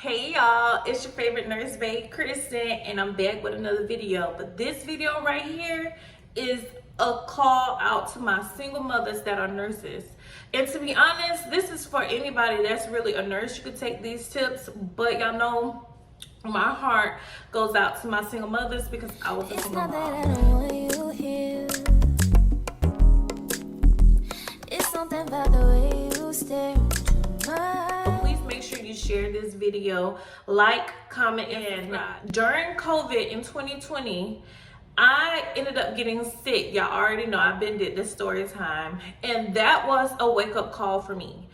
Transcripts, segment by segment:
Hey y'all, it's your favorite nurse babe, Kristen, and I'm back with another video. But this video right here is a call out to my single mothers that are nurses. And to be honest, this is for anybody that's really a nurse. You could take these tips, but y'all know my heart goes out to my single mothers because I was a single mom. I don't want you here. It's something about the way you stare into my. Please make sure you share this video, like, comment, and subscribe. During COVID in 2020, I ended up getting sick. Y'all already know I've been did this story time, and that was a wake-up call for me.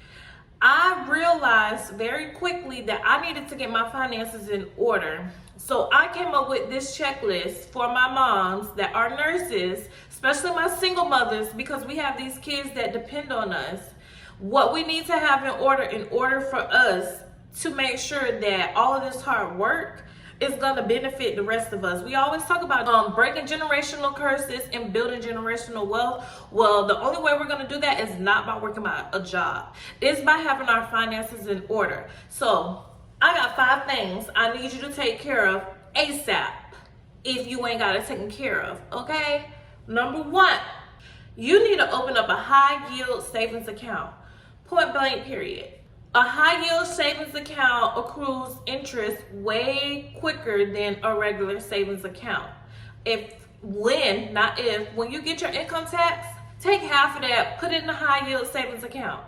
I realized very quickly that I needed to get my finances in order. So I came up with this checklist for my moms that are nurses, especially my single mothers, because we have these kids that depend on us. What we need to have in order for us to make sure that all of this hard work is going to benefit the rest of us. We always talk about breaking generational curses and building generational wealth. Well, the only way we're going to do that is not by working a job. It's by having our finances in order. So I got 5 things I need you to take care of ASAP if you ain't got it taken care of, okay? Number 1, you need to open up a high yield savings account. Point blank, period. A high yield savings account accrues interest way quicker than a regular savings account. When you get your income tax, take half of that, put it in a high yield savings account.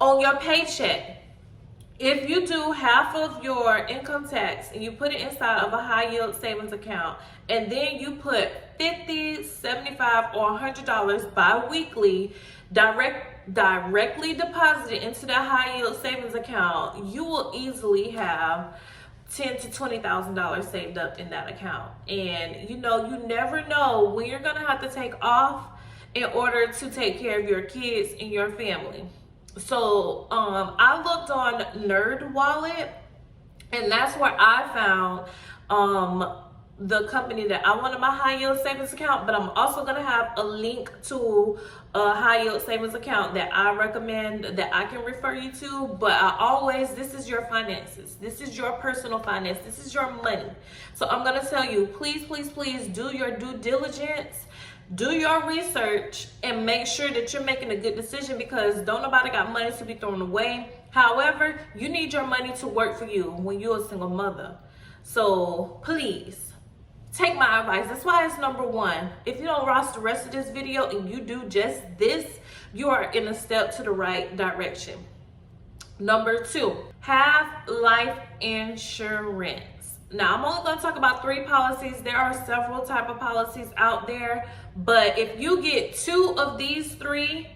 On your paycheck, if you do half of your income tax and you put it inside of a high yield savings account, and then you put $50, $75, or $100 bi-weekly directly deposited into that high yield savings account, you will easily have $10,000 to $20,000 saved up in that account. And you never know when you're gonna have to take off in order to take care of your kids and your family. So I looked on Nerd Wallet, and that's where I found the company that I wanted my high yield savings account. But I'm also going to have a link to a high yield savings account that I recommend that I can refer you to. But this is your finances. This is your personal finance. This is your money. So I'm going to tell you, please, please, please do your due diligence. Do your research and make sure that you're making a good decision, because don't nobody got money to be thrown away. However, you need your money to work for you when you're a single mother. So please take my advice. That's why it's number 1. If you don't watch the rest of this video and you do just this, you are in a step to the right direction. Number 2, have life insurance. Now, I'm only going to talk about 3 policies. There are several type of policies out there, but if you get 2 of these 3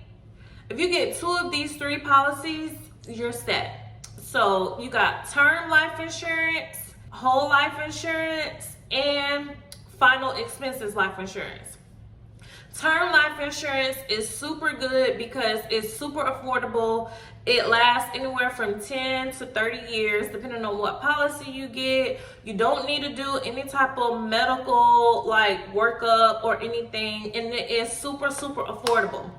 policies, you're set. So you got term life insurance, whole life insurance, and final expenses life insurance. Term life insurance is super good because it's super affordable. It lasts anywhere from 10 to 30 years, depending on what policy you get. You don't need to do any type of medical workup or anything, and it is super, super affordable.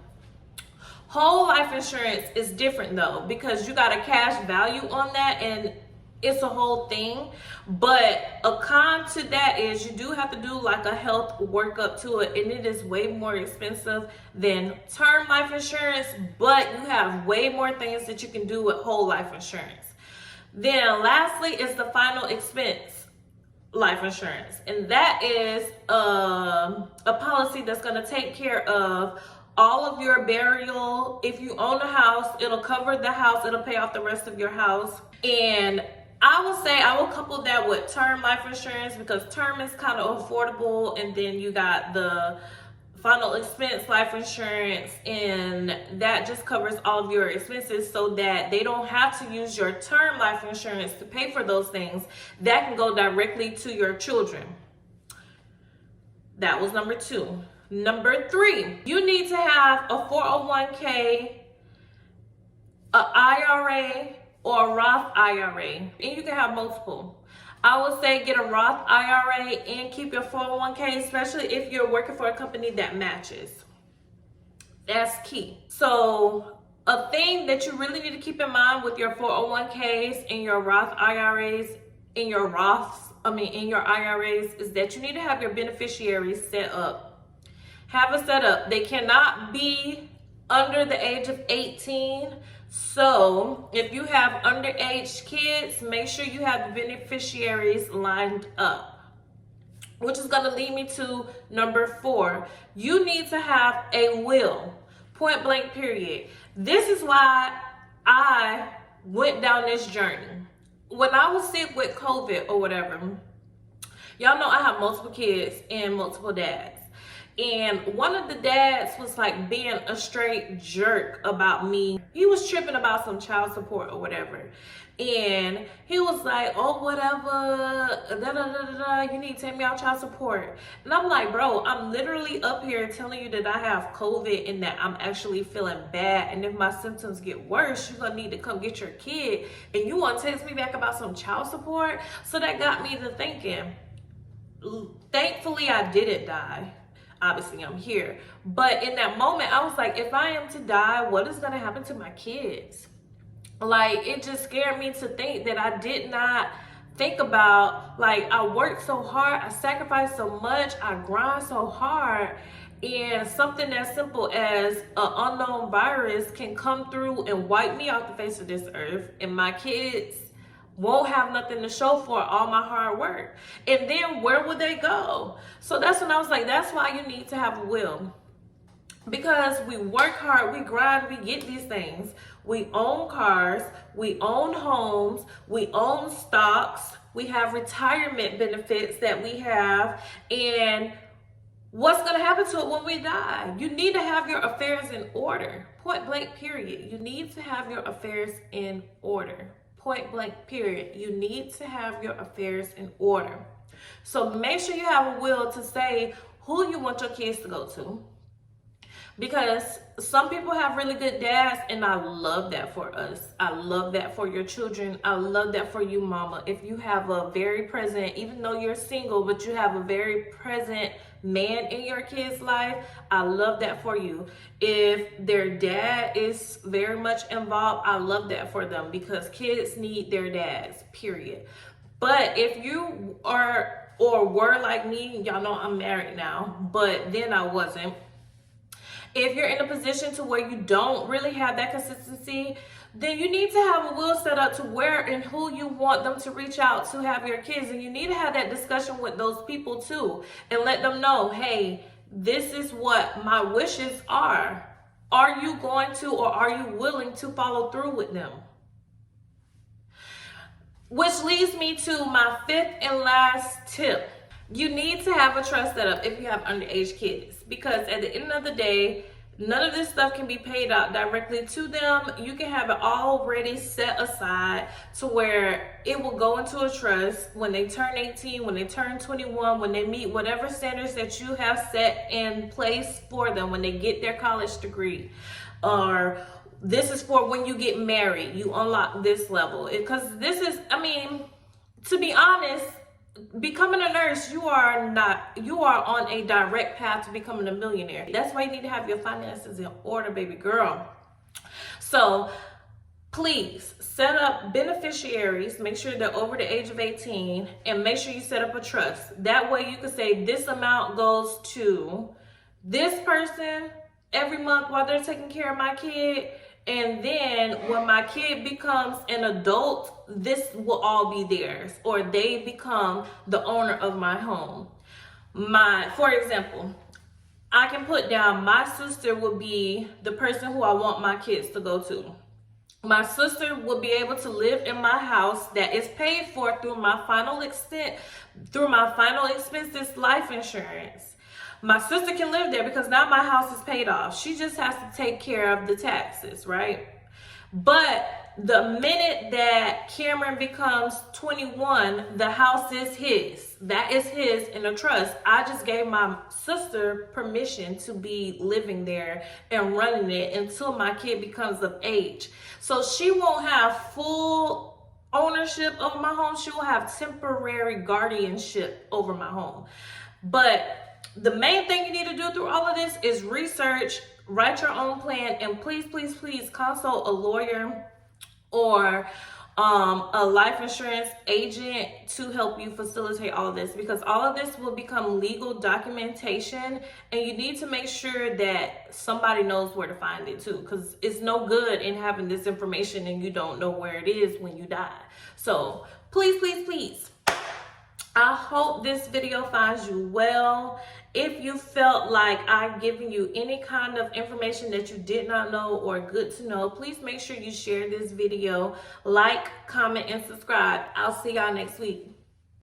Whole life insurance is different though, because you got a cash value on that, and it's a whole thing. But a con to that is you do have to do a health workup to it, and it is way more expensive than term life insurance, but you have way more things that you can do with whole life insurance. Then lastly is the final expense life insurance, and that is a policy that's going to take care of all of your burial. If you own a house, it'll cover the house, it'll pay off the rest of your house. And I would say I will couple that with term life insurance, because term is kind of affordable, and then you got the final expense life insurance, and that just covers all of your expenses so that they don't have to use your term life insurance to pay for those things. That can go directly to your children. That was number 2. Number 3, you need to have a 401k, a IRA, or a Roth IRA, and you can have multiple. I would say get a Roth IRA and keep your 401k, especially if you're working for a company that matches. That's key. So A thing that you really need to keep in mind with your 401ks and your Roth IRAs, in your IRAs, is that you need to have your beneficiaries set up. Have it set up. They cannot be under the age of 18. So if you have underage kids, make sure you have the beneficiaries lined up. Which is going to lead me to number 4. You need to have a will. Point blank, period. This is why I went down this journey. When I was sick with COVID or whatever, y'all know I have multiple kids and multiple dads. And one of the dads was like being a straight jerk about me. He was tripping about some child support or whatever. And he was like, oh, whatever, you need to take me out child support. And I'm like, bro, I'm literally up here telling you that I have COVID and that I'm actually feeling bad. And if my symptoms get worse, you're going to need to come get your kid. And you want to text me back about some child support? So that got me to thinking. Thankfully, I didn't die. Obviously, I'm here. But in that moment, I was like, if I am to die, what is going to happen to my kids? Like, it just scared me to think that I did not think about, like, I worked so hard, I sacrificed so much, I grind so hard, and something as simple as an unknown virus can come through and wipe me off the face of this earth, and my kids won't have nothing to show for all my hard work. And then where would they go? So that's when I was like, that's why you need to have a will. Because we work hard, we grind, we get these things. We own cars, we own homes, we own stocks, we have retirement benefits that we have, and what's going to happen to it when we die? You need to have your affairs in order. Point blank, period. You need to have your affairs in order. Point blank, period. You need to have your affairs in order. So make sure you have a will to say who you want your kids to go to. Because some people have really good dads, and I love that for us. I love that for your children. I love that for you, mama. If you have a very present, even though you're single, but you have a very present man in your kid's life, I love that for you. If their dad is very much involved, I love that for them, because kids need their dads, period. But if you are or were like me, y'all know I'm married now, but then I wasn't. If you're in a position to where you don't really have that consistency, then you need to have a will set up to where and who you want them to reach out to have your kids. And you need to have that discussion with those people too, and let them know, hey, this is what my wishes are. Are you going to, or are you willing to follow through with them? Which leads me to my 5th and last tip. You need to have a trust set up if you have underage kids, because at the end of the day, none of this stuff can be paid out directly to them. You can have it already set aside to where it will go into a trust when they turn 18, when they turn 21, when they meet whatever standards that you have set in place for them, when they get their college degree. Or this is for when you get married, you unlock this level. Because this is, I mean, to be honest, becoming a nurse, you are on a direct path to becoming a millionaire. That's why you need to have your finances in order, baby girl. So please set up beneficiaries, make sure they're over the age of 18, and make sure you set up a trust. That way you can say this amount goes to this person every month while they're taking care of my kid. And then when my kid becomes an adult, this will all be theirs, or they become the owner of my home. For example, I can put down my sister will be the person who I want my kids to go to. My sister will be able to live in my house that is paid for through my final expenses life insurance. My sister can live there because now my house is paid off. She just has to take care of the taxes, right? But the minute that Cameron becomes 21, the house is his. That is his in a trust. I just gave my sister permission to be living there and running it until my kid becomes of age. So she won't have full ownership of my home. She will have temporary guardianship over my home. But the main thing you need to do through all of this is research Write your own plan, and please, please, please consult a lawyer or a life insurance agent to help you facilitate all of this, because all of this will become legal documentation, and you need to make sure that somebody knows where to find it too, because it's no good in having this information and you don't know where it is when you die. So please, please, please, I hope this video finds you well. If you felt like I've given you any kind of information that you did not know or good to know, please make sure you share this video, like, comment, and subscribe. I'll see y'all next week.